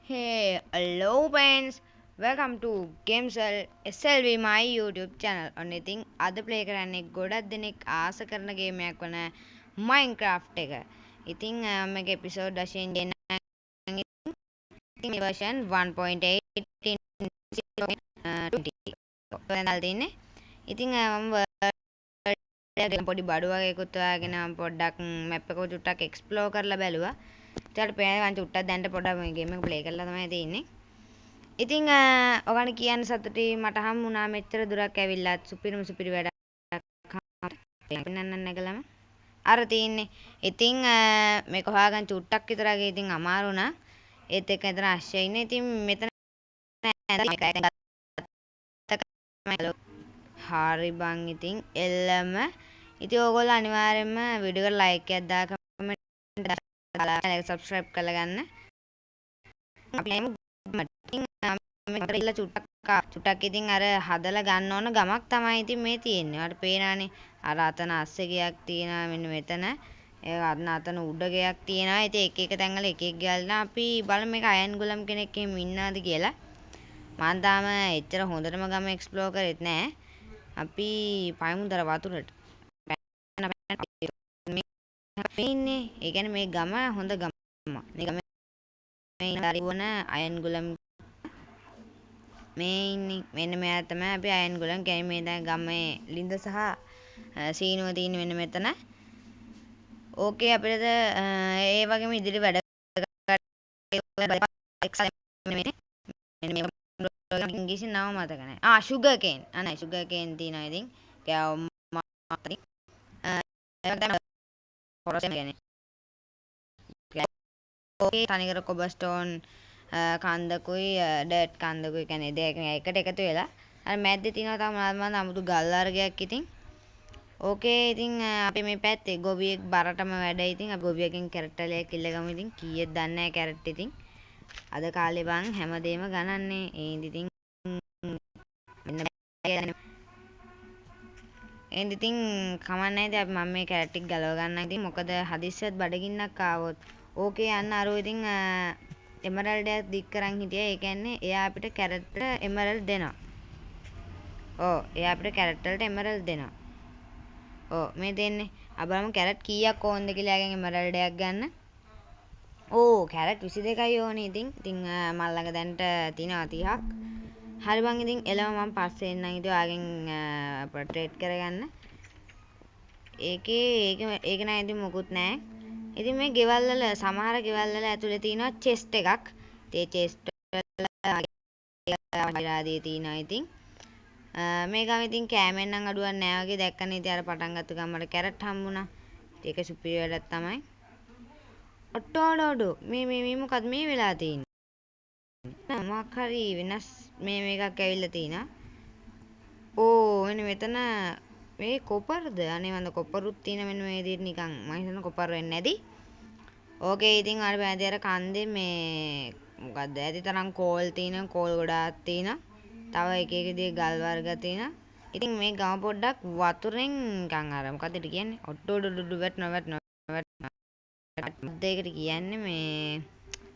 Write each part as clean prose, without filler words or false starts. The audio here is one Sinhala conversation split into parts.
Hey, hello friends. Welcome to Gamesel SLV my YouTube channel. ඔන්න ඉතින් අද ප්ලේ කරන්නේ ගොඩක් දෙනෙක් ආස කරන ගේමයක් වන Minecraft එක. ඉතින් මේක එපිසෝඩ් වශයෙන් දෙන්න ඉතින් version 1.18.20 දාලා තින්නේ. ඉතින් මම පොඩි බඩු වගේකුත් හොයාගෙන මම පොඩ්ඩක් මැප් එක චුට්ටක් එක්ස්ප්ලෝර් කරලා බැලුවා. ඊට පස්සේ මම චුට්ටක් දැන්ට පොඩ්ඩක් මේ ගේම් එක ප්ලේ කරලා තමයි තියෙන්නේ. ඉතින් ඔයාලට කියන්න සතුටුයි මට හම් වුණා මෙච්චර දුරක් ඇවිල්ලා සුපිරි වැඩක් පෙන්නන්න නැගලම අර තියෙන්නේ. ඉතින් මේක හොයාගන්න චුට්ටක් විතරගේ ඉතින් අමාරු නා. ඒත් එක්ක එතන අශ්‍ය ඉන්නේ. ඉතින් මෙතන හරි බං ඉතින් එල්ලම. ඉතින් ඕගොල්ලෝ අනිවාර්යයෙන්ම වීඩියෝ එකට ලයික් එකක් දාලා කමෙන්ට් දාලා සබ්ස්ක්‍රයිබ් කරලා ගන්න. අපි ඉතින් චුට්ටක් ඉතින් අර හදලා ගන්න ඕන ගමක් තමයි ඉතින් මේ තියෙන්නේ. ඔයාලට පේනවනේ අර අතන අස්සේ ගයක් තියෙනවා මෙන්න මෙතන. ඒ අතන උඩ ගයක් තියෙනවා. ඉතින් එක එක තැන්වල එක එක ගල්ලා අපි බලමු මේක අයන් ගොලම් කෙනෙක් එහෙම ඉන්නවද කියලා. මම තාම එච්චර හොඳටම ගම එක්ස්ප්ලෝර් කරෙත් නෑ. අපි පයමුදර වතුරට. මේ ඉන්නේ. ඒ කියන්නේ මේ ගම හොඳ ගම. මේ ගම මේ වන අයන් ගොලම් මේ ඉන්නේ මෙන්න මෙයා තමයි අපි අයන් ගොලන් කියන්නේ මේ දැන් ගමේ ලින්ද සහ සීනුව තියෙන මෙන්න මෙතන. ඕකේ අපිට ඒ වගේම ඉදිරි වැඩ මෙන්න මේ ඉංග්‍රීසි නම මතක නැහැ. sugar cane. අනේ sugar cane තියෙනවා ඉතින්. කෑවොම් මාතරි. පොරොස් කියන්නේ. ඕකේ තනිකර කොබස්ටෝන් කන්දකුයි ඩර්ට් කන්දකුයි කියන්නේ දෙක එකට එකතු වෙලා අර මැද්දේ තියෙනවා තම අමුතු ගල් අර්ගයක් ඉතින් ඕකේ ඉතින් අපි මේ පැත්තේ ගොවියෙක් බරටම වැඩ ඉතින් අපි ගොවියකින් කැරට්ටලයක් ඉල්ලගමු ඉතින් කීයද දන්නේ නැහැ කැරට් ඉතින් අද කාලේ බං හැමදේම ගණන්නේ ඒඳ ඉතින් මෙන්න ඒඳ ඉතින් කමන්නේ ඉතින් අපි මම මේ කැරට් ටික ගලව ගන්න ඉතින් මොකද හදිස්සියත් බඩගින්නක් ආවොත් ඕකේ යන්න අරෝ ඉතින් එමරල්ඩ් එකක් දික් කරන් හිටියා. ඒ කියන්නේ එයා අපිට කැරට් එමරල්ඩ් දෙනවා. ඔව් එයා අපිට කැරට් වලට එමරල්ඩ් දෙනවා. ඔව් මේ දෙන්නේ. අපි බලමු කැරට් කීයක් ඕනද කියලා එයාගෙන් එමරල්ඩ් එකක් ගන්න. ඕ කැරට් 22යි ඕනේ ඉතින්. ඉතින් මල් ළඟ දැන්ට තියෙනවා 30ක්. හරි බං ඉතින් එළම මම පස්සේ එන්නම් ඉතින් ඔයාගෙන් ට්‍රේඩ් කරගන්න. ඒක නෑ ඉතින් මොකුත් නෑ. ඉතින් මේ ගෙවල් වල සමහර ගෙවල් වල ඇතුලේ තියෙනවා චෙස්ට් එකක්. ඒ චෙස්ට් වල ආදී තියෙනවා ඉතින්. මේ ගම ඉතින් කෑමෙන් නම් අඩුවක් නෑ වගේ දැක්කනේ ඉතින් අර පටන් ගත්ත ගමට කැරට් හම්බුණා. ඒක සුපිරි වැඩක් තමයි. ඔට්ටෝඩෝඩෝ මේ මොකද මේ වෙලා තියෙන්නේ? මොකක් හරි වෙනස් මේකක් ඇවිල්ලා තිනා. ඕ මෙන්න මෙතන මේ කොපර්ද? අනේ මන්ද කොපරුත් තියෙන මෙන්න මේ විදිහට නිකන් මම හිතන කොපර් වෙන්නේ නැති. ඕකේ ඉතින් අර පැහැදිලි අර කන්දේ මේ මොකක්ද ඇති තරම් කෝල් තියෙන කෝල් ගොඩාක් තියෙන. තව එක එක දේ ගල් වර්ග තියෙන. ඉතින් මේ ගම පොඩ්ඩක් වතුරෙන් නිකන් අර මොකක්ද කියන්නේ? ඔට්ටෝඩෝඩු වැටෙනවා. දෙයකට කියන්නේ මේ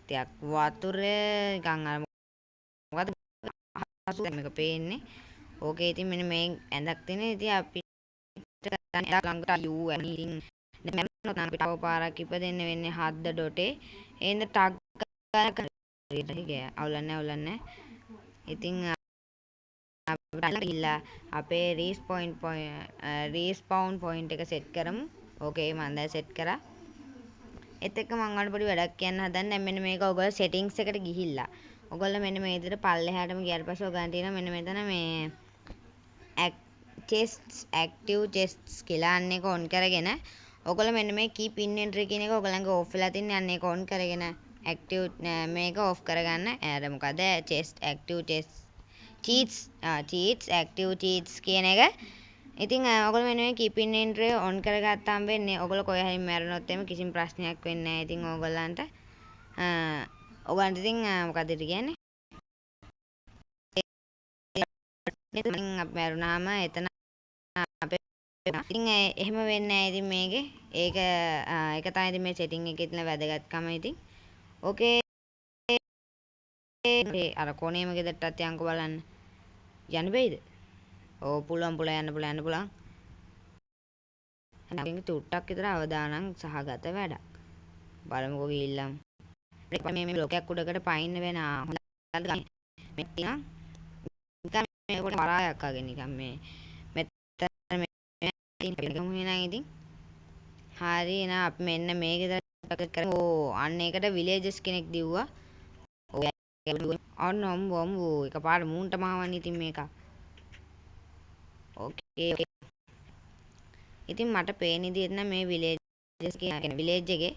ටිකක් වතුරේ නිකන් අර මොකද්ද මේක පේන්නේ. ඕකේ ඉතින් මෙන්න මේ ඇඳක් තියෙන. ඉතින් අපිට ළඟට යූ ඇනි ඉතින් දැන් අපිට තව පාරක් ඉපදෙන්න වෙන්නේ 7 ඩොටේ. එහෙනම් ටක් ගාලා අවුලන්නේ. ඉතින් අපිට ගිහිල්ලා අපේ රීස්පවුන් පොයින්ට් එක සෙට් කරමු. ඕකේ මම දැන් සෙට් කරා. ඒත් එක්ක මම ඔයාලට පොඩි වැඩක් කියන්න හදන්නේ. දැන් මෙන්න මේක ඔයගොල්ලෝ සෙටින්ග්ස් එකට ගිහිල්ලා. ඔයගොල්ලෝ මෙන්න මේ විදිහට පල්ලෙහාටම ගියාට පස්සේ ඔයගොල්ලන් තියෙනවා මෙන්න මෙතන මේ chests active chests කියලා අන්න එක ඔන් කරගෙන ඔයගොල්ලෝ මෙන්න මේ keep inventory කියන එක ඔයගොල්ලන්ගේ off වෙලා තින්නේ අන්න ඒක ඔන් කරගෙන active මේක off කරගන්න. අර මොකද chest active cheats active cheats කියන එක. ඉතින් ඔයගොල්ලෝ මෙන්න මේ keep inventory on කරගත්තාම වෙන්නේ ඔයගොල්ලෝ කොහේ හරි මැරුණොත් එimhe කිසිම ප්‍රශ්නයක් වෙන්නේ නැහැ. ඉතින් ඔයගොල්ලන්ට ඉතින් මොකද කියන්නේ? ඉතින් අපි මැරුණාම එතන අපේ ඉතින් එහෙම වෙන්නේ නැහැ ඉතින් මේකේ. ඒක තමයි ඉතින් මේ setting එකේ තියෙන වැදගත්කම ඉතින්. ඕකේ අර කොනේම ගෙදරටත් යන්කෝ බලන්න. යන්න බෑයිද? ඕ පුළුවන් යන්න පුළුවන්. නැගින් තුට්ටක් විතර අවදානම් සහගත වැඩක්. බලමුකෝ ගිහිල්ලා. මේ බ්ලොකයක් උඩකට පයින්න වෙන හොඳට ගන්න. මේ තියන් නිකන් මේ කොට වරායක් අගෙන නිකන් මේ මෙතන මේ තියෙන නේද ඉතින්. හරි එහෙනම් අපි මෙන්න මේ ගෙදර කරමු. ඕ අන්න ඒකට විලේජස් කෙනෙක් දිව්වා. ඔය අන්න අම්බෝ එකපාරට මූන්ට මාවන්නේ ඉතින් මේක. ඕකේ. ඉතින් මට පේන විදිහට නම් මේ විලේජස් කියන විලේජ් එකේ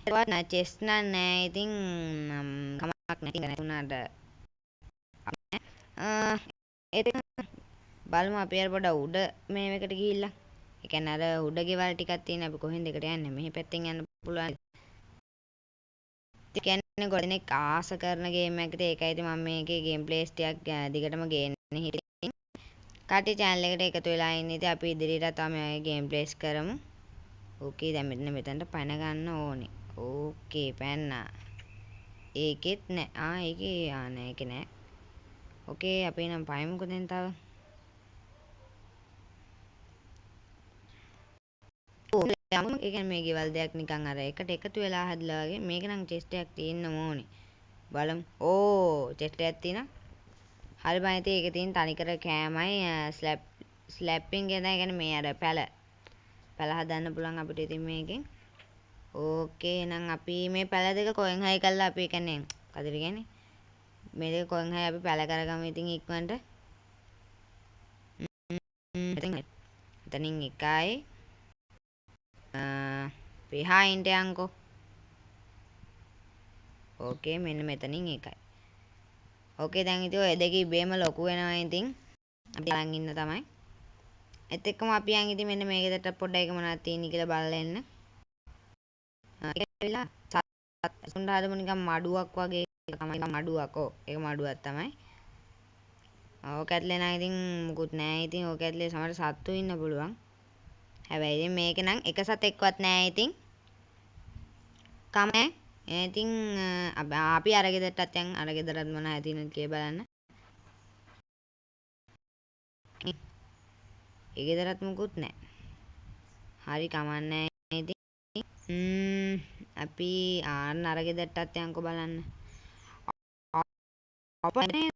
ඒවත් නැ චෙස් නෑ. ඉතින් කමක් නැති නැතුණාට ඒක බලමු අපි අර පොඩ උඩ මේවකට ගිහිල්ලා. ඒ කියන්නේ අර උඩ ගෙවල් ටිකක් තියෙන අපි කොහෙන්ද එකට යන්නේ? මෙහි පැත්තෙන් යන්න පුළුවන්. ඒ කියන්නේ ගොඩනෙක් ආස කරන ගේම් එකකට ඒකයි ඉතින් මම මේකේ ගේම් ප්ලේස් ටිකක් දිගටම ගේන්නේ හිටින්. කටි channel එකට එකතු වෙලා ඉන්න ඉතින් අපි ඉදිරියට තමයි ඔය ගේම් ප්ලේස් කරමු. ඕකේ දැන් මෙතනට පැන ගන්න ඕනේ. ඕකේ පැන්නා. ඒකෙත් නෑ. ඒකේ නෑ ඒකේ නෑ. ඕකේ අපි නම් පයමුකෝ දැන් තව. යමු. ඒ කියන්නේ මේ ගෙවල් දෙයක් නිකන් අර එකට එකතු වෙලා හදලා වගේ. මේක නම් චෙස්ට් එකක් තියෙන්න ඕනේ. බලමු. ඕ චෙස්ට් එකක් තියෙනවා. හරි බං ඉතින් ඒකේ තියෙන තනිකර කෑමයි ස්ලැප්පින් කියන එක කියන්නේ මේ අර පැල හදන්න පුළුවන් අපිට ඉතින් මේකෙන්. ඕකේ එහෙනම් අපි මේ පැල දෙක කොහෙන් හරි කරලා අපි කියන්නේ කදර කියන්නේ මේ දෙක කොහෙන් හරි අපි පැල කරගමු ඉතින් ඉක්මනට. එතනින් එකයි behind යන්කෝ. ඕකේ මෙන්න මෙතනින් එකයි. ඕකේ දැන් ඉතින් ඔය දෙක ඉබේම ලොකු වෙනවා ඉතින් අපි අරන් ඉන්න තමයි. ඒත් එක්කම අපි යන් ඉතින් මෙන්න මේ ගෙදරට පොඩ්ඩක් එක මොනවද තියෙන්නේ කියලා බලලා එන්න. ඒක වෙලා සතුන්ට හදමු නිකන් මඩුවක් වගේ තමයි මඩුවක්. ඒක මඩුවක් තමයි. ඕක ඇතුලේ නම් ඉතින් මුකුත් නෑ. ඉතින් ඕක ඇතුලේ සමහර සත්තු ඉන්න පුළුවන්. හැබැයි ඉතින් මේකේ නම් එක සතෙක්වත් නෑ ඉතින්. කමෑ. ඉතින් අපි අර ගෙදරටත් යන් අර ගෙදරත් මොනවද තියෙනවද කියලා බලන්න. ඒ ගෙදරත් මුකුත් නෑ. හරි කමන්නේ ඉතින් අපි ආන්න අර ගෙදරටත් යන්කෝ බලන්න. අපේ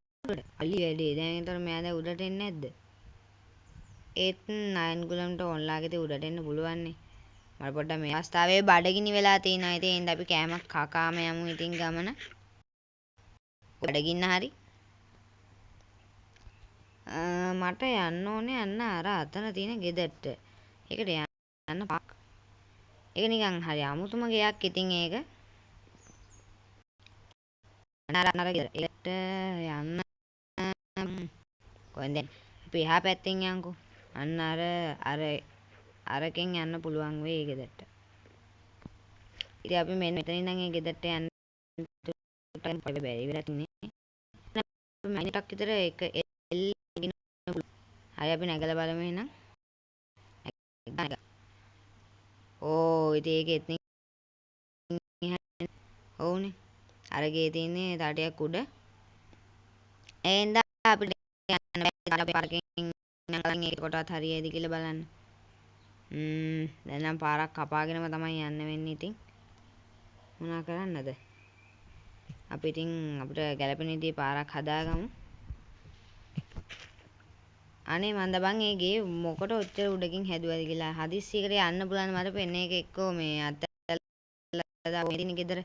අලි වැඩි. දැන් ඒතර මෙයා දැන් උඩට එන්නේ නැද්ද? ඒත් නයන්ගුලම්ට ඔන්ලාගෙට උඩට එන්න පුළුවන් නේ. මට පොඩ්ඩක් මේ අවස්ථාවේ බඩගිනි වෙලා තියෙනවා. ඉතින් එහෙනම් අපි කෑමක් කකාම යමු ඉතින් ගමන. බඩගින්න හරි. මට යන්න ඕනේ අන්න අර අතන තියෙන ගෙදරට. ඒකට යන්න පාක්. ඒක නිකන් හරි අමුතුම ගයක් ඉතින් ඒක. අර ගෙදරට යන්න කොහෙන්ද? අපි එහා පැත්තෙන් යන්කෝ. අන්න අරකින් යන්න පුළුවන් වෙයි ඒ ගෙදරට. ඉතින් අපි මෙතන ඉඳන් ඒ ගෙදරට යන්න බැරි වෙලා තින්නේ. මිනිටක් විතර ඒක එල්ලගෙන හරි අපි නැගලා බලමු එහෙනම්. ඕ ඉතින් ඒකෙත් ඕනේ. අර ගේ තියෙන්නේ තටයක් උඩ. එහෙනම් අපිට යන්න බෑ. පාරකින් නැගලා ඒක කොටවත් හරියයිද කියලා බලන්න. දැන් නම් පාරක් කපාගෙනම තමයි යන්න වෙන්නේ ඉතින්. මොනා කරන්නද? අපි ඉතින් අපිට ගැළපෙන විදිහේ පාරක් හදාගමු. අනේ මන්ද බං ඒ ගේ මොකට ඔච්චර උඩකින් හැදුවද කියලා හදිස්සියකට යන්න පුළුවන් මට පෙන්නේ ඒක එක්කෝ මේ අතල්ලා ඉතින් ගෙදර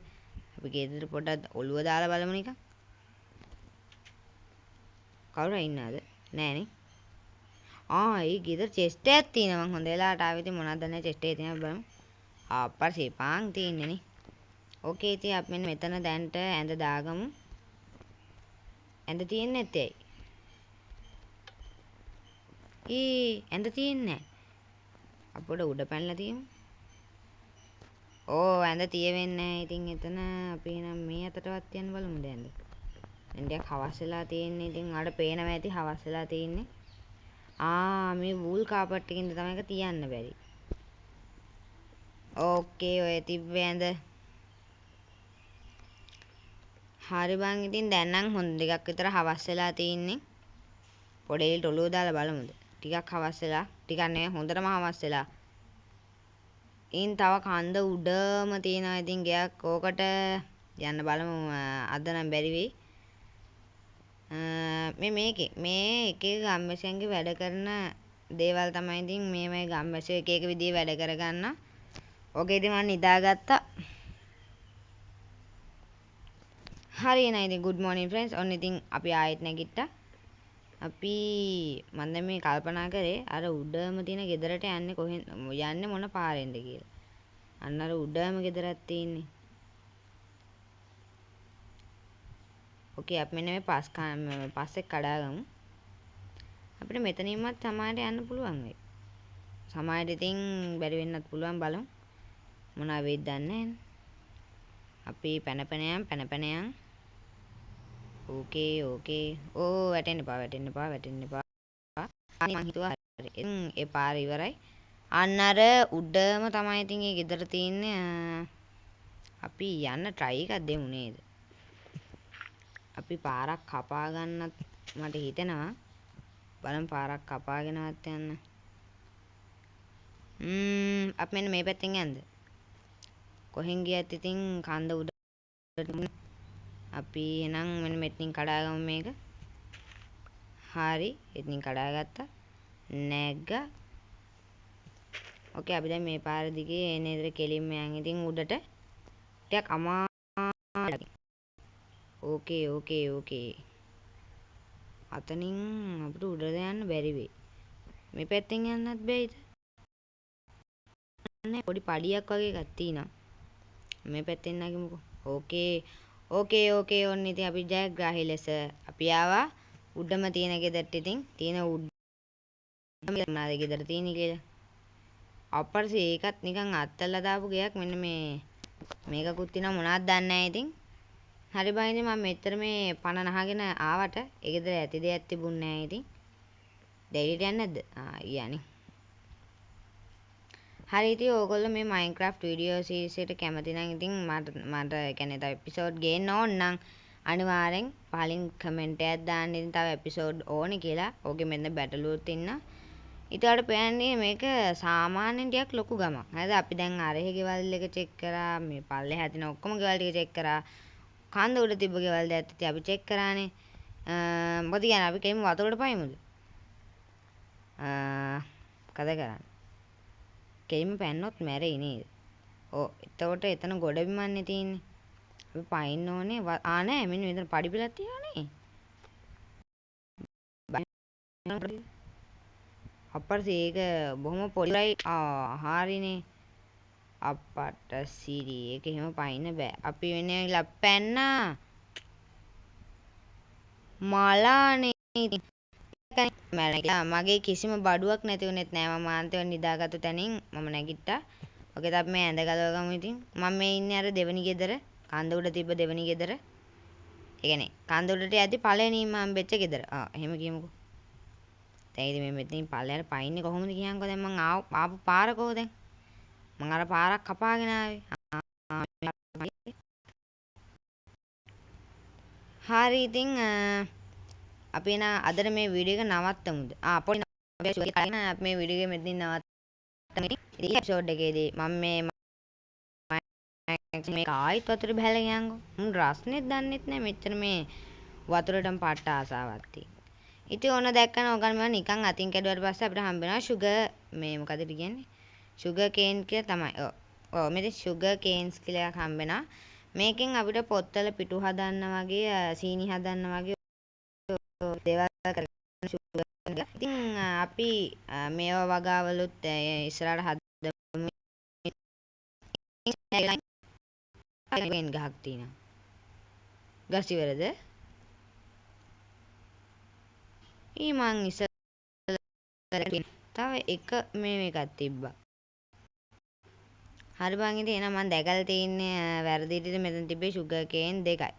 අපි ගෙදර පොඩ්ඩක් ඔළුව දාලා බලමු නිකන්. කවුරු ඉන්නවද? නෑනේ. ඒ ගෙදර චෙස්ට් එකක් තියෙනවා. මං හොඳ වෙලාවට ආවෙ ඉතින් මොනවද දන්නේ චෙස්ට් එකේ තියෙනවා බලමු. අප්පා පාන් තියෙන්නේ නේ. ඕකේ ඉතින් අපි මෙන්න මෙතන දැන්ට ඇඳ දාගමු. ඇඳ තියෙන්නේ නැත්තේ ඇයි? ඇඳ තියෙන්නේ නැහැ. අපොඩ උඩ පැනලා තියෙමු. ඇඳ තියෙවෙන්නේ නැහැ. ඉතින් එතන අපි එහෙනම් මේ අතටවත් යන්න බලමු දැන්. දැන් ටිකක් හවස් වෙලා තියෙන්නේ. ඉතින් ඔයාලට පේනවා ඇති හවස් වෙලා තියෙන්නේ. මේ වූල් කාපට් එකකින්ද තමයි ඒක තියන්න බැරි. ඕකේ ඔය තිබ්බේ ඇඳ. හරි බං ඉතින් දැන් නම් හොඳ ටිකක් විතර හවස් වෙලා තින්නේ. පොඩේට ඔලුව දාලා බලමුද? ටිකක් හවස් වෙලා. ටිකක් නෙවෙයි හොඳටම හවස් වෙලා. ඉන් තව කන්ද උඩම තියෙනවා ඉතින් ගයක් ඕකට යන්න බලමු අද නම් බැරි වෙයි. මේ එක එක ගම්මැසියන්ගේ වැඩ කරන දේවල් තමයි ඉතින් මේ ගම්මැසියෝ එක එක විදිහේ වැඩ කරගන්න. ඔකේදී මම නිදාගත්තා. හරි එහෙනම් ඉතින් good morning friends. ඔන්න ඉතින් අපි ආයෙත් නැගිට්ටා. අපි මම දැන් මේ කල්පනා කරේ අර උඩම තියෙන ගෙදරට යන්නේ මොන පාරෙන්ද කියලා. අන්න අර උඩම ගෙදරක් තියෙන්නේ. ඕකේ අපි මෙන්න මේ පස්සේ කඩාගමු. අපිට මෙතනින්වත් සමායට යන්න පුළුවන් වෙයි. සමායට ඉතින් බැරි වෙන්නත් පුළුවන් බලමු. මොනවා වෙයිද දන්නේ නැහැ. අපි පැන යම්. ඕකේ. වැටෙන්න එපා. මං හිතුවා හරි. ඒ පාර ඉවරයි. අන්න අර උඩම තමයි ඉතින් ඒ ගෙදර තියෙන්නේ. අපි යන්න try එකක් දෙමු නේද? අපි පාරක් කපා ගන්නත් මට හිතෙනවා. බලමු පාරක් කපාගෙනවත් යන්න. අපි මෙන්න මේ පැත්තෙන් යන්න. කොහෙන් ගියත් ඉතින් කන්ද උඩට අපි එහෙනම් මෙන්න මෙතනින් කඩාගමු මේක. හරි. එතනින් කඩාගත්තා. නැග්ගා. ඕකේ අපි දැන් මේ පාර දිගේ එන ඉදිරිය කෙලින්ම යන් ඉතින් උඩට. ටිකක් අමාරුයි. ඕකේ. අතනින් අපිට උඩට යන්න බැරි වෙයි. මේ පැත්තෙන් යන්නත් බැයිද? නෑ පොඩි පඩියක් වගේ එකක් තියෙනවා. මේ පැත්තෙන් නගිමුකෝ. ඕකේ. ඔන්න ඉතින් අපි ජයග්‍රාහී ලෙස අපි ආවා උඩම තියෙන ගෙදරට ඉතින් තියෙන උඩම ගෙදර තියෙන කියලා. අප්පරසේ ඒකත් නිකන් අත්තල්ලා දාපු ගෙයක් මෙන්න මේකකුත් තියෙනවා මොනවද දන්නේ නැහැ ඉතින්. හරි බං ඉතින් මම මෙතර මේ පණ නහගෙන ආවට ඒ ගෙදර ඇති දෙයක් තිබුණේ නැහැ ඉතින්. දෙයියට යන්නේ නැද්ද? යන්නේ. හරි ඉතින් ඕගොල්ලෝ මේ Minecraft වීඩියෝ සීරීස් එකට කැමති නම් ඉතින් මට කියන්නේ තව එපිසෝඩ් ගේන්න ඕන නම් අනිවාර්යෙන් පහලින් කමෙන්ට් එකක් දාන්න ඉතින් තව එපිසෝඩ් ඕනේ කියලා. ඕකේ මෙන්න බැටළුවොත් ඉන්න. ඊට පස්සේ මේක සාමාන්‍යයෙන් ටිකක් ලොකු ගමක්. හරිද? අපි දැන් අරහේ ගෙවල් එක චෙක් කරා. මේ පල්ලෙහා තියෙන ඔක්කොම ගෙවල් ටික චෙක් කරා. කන්ද උඩ තිබ්බ ගෙවල් දැක්කත් අපි චෙක් කරානේ. මොකද කියන්නේ අපි කෙලින්ම වතුරට පයිමුද? කද කරන්නේ. කෙලින්ම පැන්නොත් මැරෙයි නේද? එතකොට එතන ගොඩබිමන්නේ තියෙන්නේ. අපි පයින්න ඕනේ. නෑ මෙන්න මෙතන පඩි පිටක් තියෙනනේ. අප්පට ඒක බොහොම පොඩියි. හරිනේ. අප්පට සිරි ඒක එහෙම පයින්න බෑ. අපි වෙන්නේ පැන්නා. මලානේ. මගේ කිසිම බඩුවක් නැති වුණෙත් නෑ. මම ආන්තේ නිදාගත්තු තැනින් මම නැගිට්ටා. ඔකේ අපි මේ ඇඳ ගලවගමු ඉතින්. මම මේ ඉන්නේ අර දෙවෙනි ගෙදර. කන්ද උඩ තිබ්බ දෙවෙනි ගෙදර. ඒ කියන්නේ කන්ද උඩට යද්දි පළවෙනිම හම්බෙච්ච ගෙදර. එහෙම කියමුකෝ. දැන් ඉතින් මේ මෙතනින් පල්ලෙහාට පයින්නේ කොහොමද කියන්කෝ දැන් මං ආපු පාර කොහොද දැන්? මං අර පාරක් කපාගෙන ආවේ. හරි ඉතින් අපි එන අදට මේ වීඩියෝ එක නවත්තමුද? පොඩි අපි මේ වීඩියෝ එක මෙතනින් නවත්තමු. ඉතින් එපිසෝඩ් එකේදී මම මේ ආයිත් වතුර බහැලා ගියාංගෝ. මුන් රස්නෙත් දන්නෙත් නෑ මෙච්චර මේ වතුරටම පට්ට ආසාවක් තියෙන. ඉතින් ඕන දැක්කම ඔයගොල්ලෝ මම නිකන් අතින් කැඩුවට පස්සේ අපිට හම්බ වෙනවා sugar මේ මොකද කියන්නේ? sugar cane කියලා තමයි. ඔව් මෙතන sugar canes කියලා එකක් හම්බ වෙනවා. මේකෙන් අපිට පොත්වල පිටු හදන්න වගේ සීනි හදන්න වගේ දේවල් කරගන්න sugar cane. ඉතින් අපි මේවා වගාවලුත් ඉස්සරහට හදමු. ගහක් තියෙනවා. ගස් ඉවරද? මං තව එක මේකක් තිබ්බා. හරි බං ඉතින් එහෙනම් මං දැකලා තියෙන්නේ වැරදි විදිහට මෙතන තිබ්බේ sugar cane දෙකයි.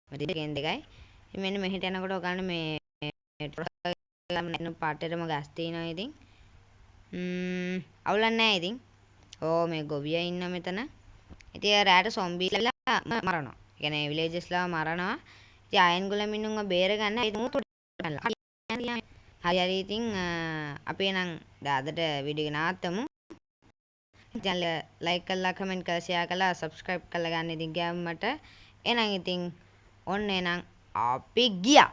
මෙතන cane දෙකයි. ඉතින් මෙන්න මෙහෙට යනකොට ඔයගන්න මේ පාටේටම ගස් තියෙනවා ඉතින්. අවුලක් නැහැ ඉතින්. මේ ගොවියා ඉන්න මෙතන. ඉතින් රැට සොම්බිලා මරනවා. කියන්නේ විලේජස්ලා මරනවා. ඉතින් අයන්ගොල්ල මිනිහුන්ව බේරගන්න හරි හරි ඉතින් අපි නම් අදට වීඩියෝ එක නවත්තමු. channel like කරලා comment කරලා share කරලා subscribe කරලා ගන්න ඉතින් ගෑම්මට එහෙනම් ඉතින් ඔන්න එහෙනම් අපි ගියා